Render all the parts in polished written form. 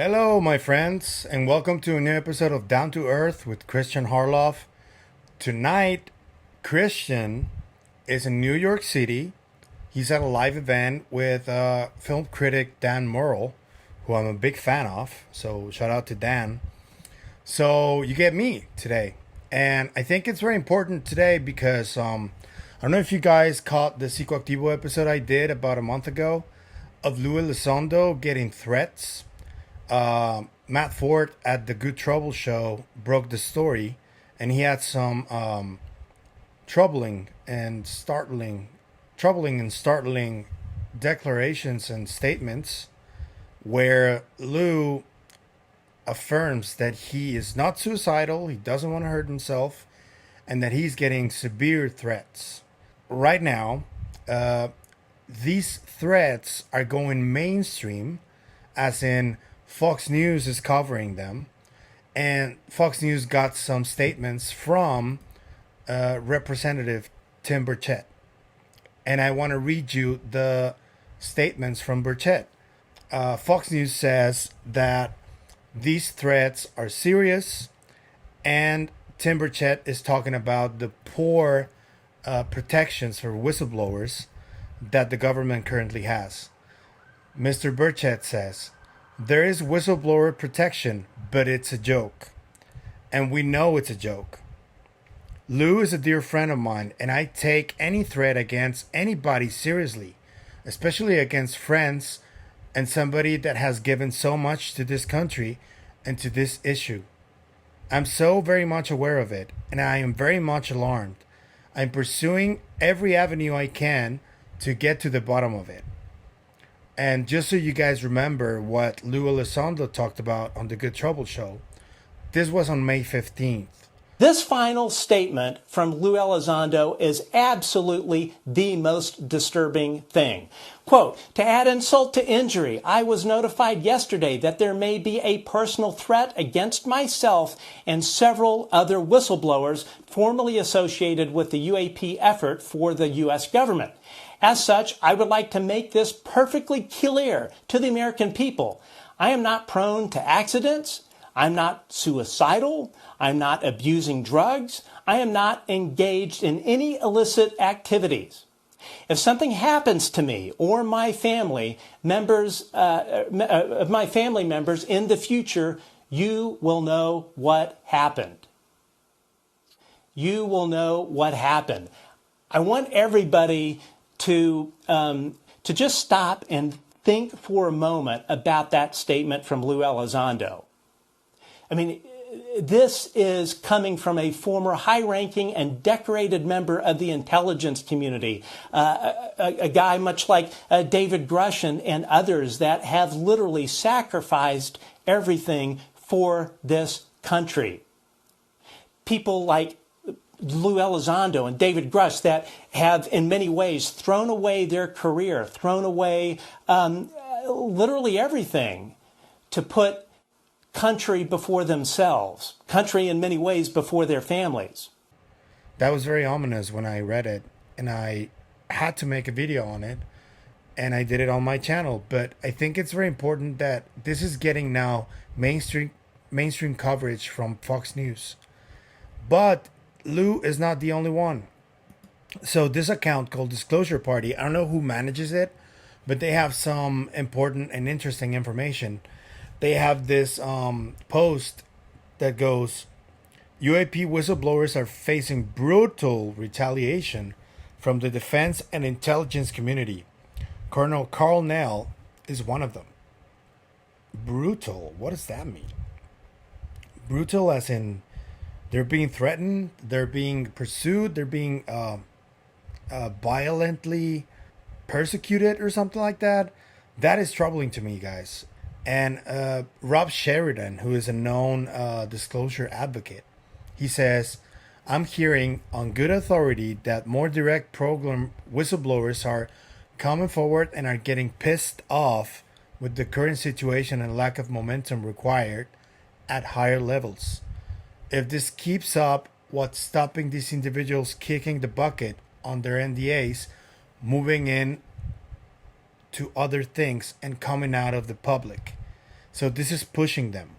Hello, my friends, and welcome to a new episode of Down to Earth with Christian Harloff. Tonight, Christian is in New York City. He's at a live event with film critic Dan Murrell, who I'm a big fan of. So, shout out to Dan. So, you get me today. And I think it's very important today because I don't know if you guys caught the Psicoactivo episode I did about a month ago of Lue Elizondo getting threats. Matt Ford at the Good Trouble show broke the story, and he had some troubling and startling declarations and statements where Lou affirms that he is not suicidal, he doesn't want to hurt himself, and that he's getting severe threats. Right now, these threats are going mainstream, as in Fox News is covering them, and Fox News got some statements from Representative Tim Burchett. And I want to read you the statements from Burchett. Fox News says that these threats are serious, and Tim Burchett is talking about the poor protections for whistleblowers that the government currently has. Mr. Burchett says, there is whistleblower protection, but it's a joke. And we know it's a joke. Lou is a dear friend of mine, and I take any threat against anybody seriously, especially against friends and somebody that has given so much to this country and to this issue. I'm so very much aware of it, and I am very much alarmed. I'm pursuing every avenue I can to get to the bottom of it. And just so you guys remember what Lue Elizondo talked about on the Good Trouble show, this was on May 15th. This final statement from Lue Elizondo is absolutely the most disturbing thing. Quote, to add insult to injury, I was notified yesterday that there may be a personal threat against myself and several other whistleblowers formerly associated with the UAP effort for the U.S. government. As such, I would like to make this perfectly clear to the American people. I am not prone to accidents. I'm not suicidal. I'm not abusing drugs. I am not engaged in any illicit activities. If something happens to me or my family members, in the future, you will know what happened. You will know what happened. I want everybody to just stop and think for a moment about that statement from Lue Elizondo. I mean, this is coming from a former high-ranking and decorated member of the intelligence community, a guy much like David Grush and others that have literally sacrificed everything for this country. People like Lue Elizondo and David Grush that have in many ways thrown away their career, thrown away literally everything to put country before themselves, country in many ways before their families. That was very ominous when I read it, and I had to make a video on it, and I did it on my channel. But I think it's very important that this is getting now mainstream coverage from Fox News. But Lou is not the only one. So this account called Disclosure Party, I don't know who manages it, but they have some important and interesting information. They have this post that goes, UAP whistleblowers are facing brutal retaliation from the defense and intelligence community. Colonel Karl Nell is one of them. Brutal, what does that mean? Brutal as in they're being threatened, they're being pursued, they're being violently persecuted or something like that. That is troubling to me, guys. And Rob Sheridan, who is a known disclosure advocate, he says, I'm hearing on good authority that more direct program whistleblowers are coming forward and are getting pissed off with the current situation and lack of momentum required at higher levels. If this keeps up, what's stopping these individuals kicking the bucket on their NDAs, moving in to other things and coming out of the public? So this is pushing them.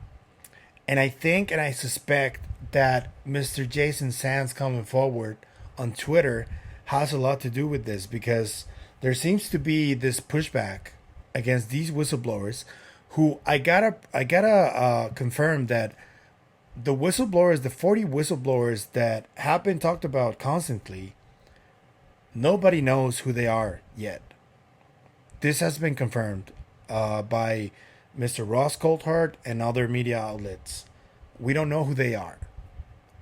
And I think and I suspect that Mr. Jason Sands coming forward on Twitter has a lot to do with this, because there seems to be this pushback against these whistleblowers who I gotta confirm that the whistleblowers, the 40 whistleblowers that have been talked about constantly, nobody knows who they are yet. This has been confirmed by Mr. Ross Coulthard and other media outlets. We don't know who they are.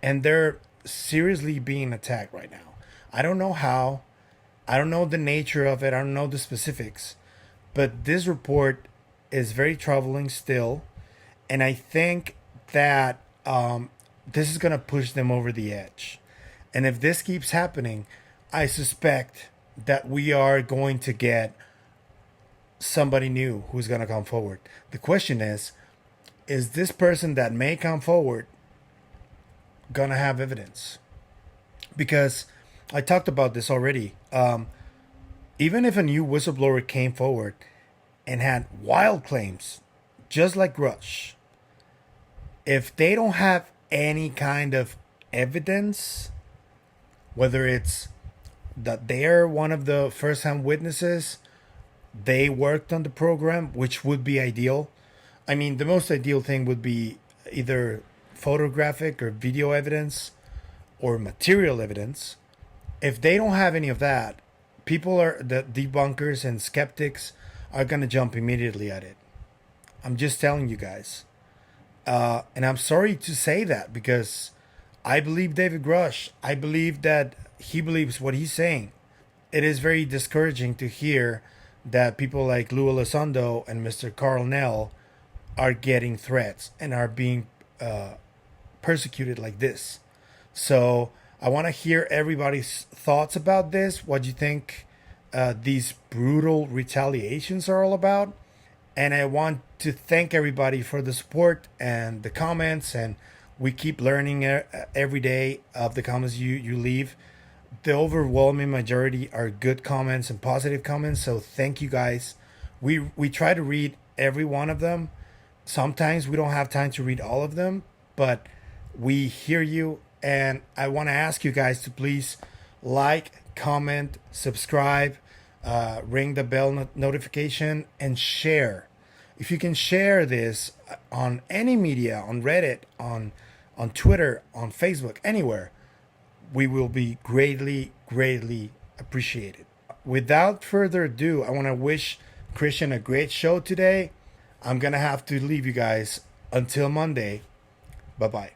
And they're seriously being attacked right now. I don't know how. I don't know the nature of it. I don't know the specifics. But this report is very troubling still. And I think that this is going to push them over the edge. And if this keeps happening, I suspect that we are going to get somebody new who's going to come forward. The question is this person that may come forward going to have evidence? Because I talked about this already. Even if a new whistleblower came forward and had wild claims, just like Rush, if they don't have any kind of evidence, whether it's that they're one of the first-hand witnesses, they worked on the program, which would be ideal. I mean, the most ideal thing would be either photographic or video evidence or material evidence. If they don't have any of that, the debunkers and skeptics are going to jump immediately at it. I'm just telling you guys. And I'm sorry to say that, because I believe David Grush. I believe that he believes what he's saying. It is very discouraging to hear that people like Lue Elizondo and Mr. Karl Nell are getting threats and are being persecuted like this. So I want to hear everybody's thoughts about this. What do you think these brutal retaliations are all about? And I want to thank everybody for the support and the comments. And we keep learning every day of the comments you leave. The overwhelming majority are good comments and positive comments. So thank you guys. We try to read every one of them. Sometimes we don't have time to read all of them, but we hear you. And I want to ask you guys to please like, comment, subscribe, ring the bell notification, and share. If you can share this on any media, on Reddit, on Twitter, on Facebook, anywhere, we will be greatly, greatly appreciated. Without further ado, I want to wish Christian a great show today. I'm going to have to leave you guys until Monday. Bye-bye.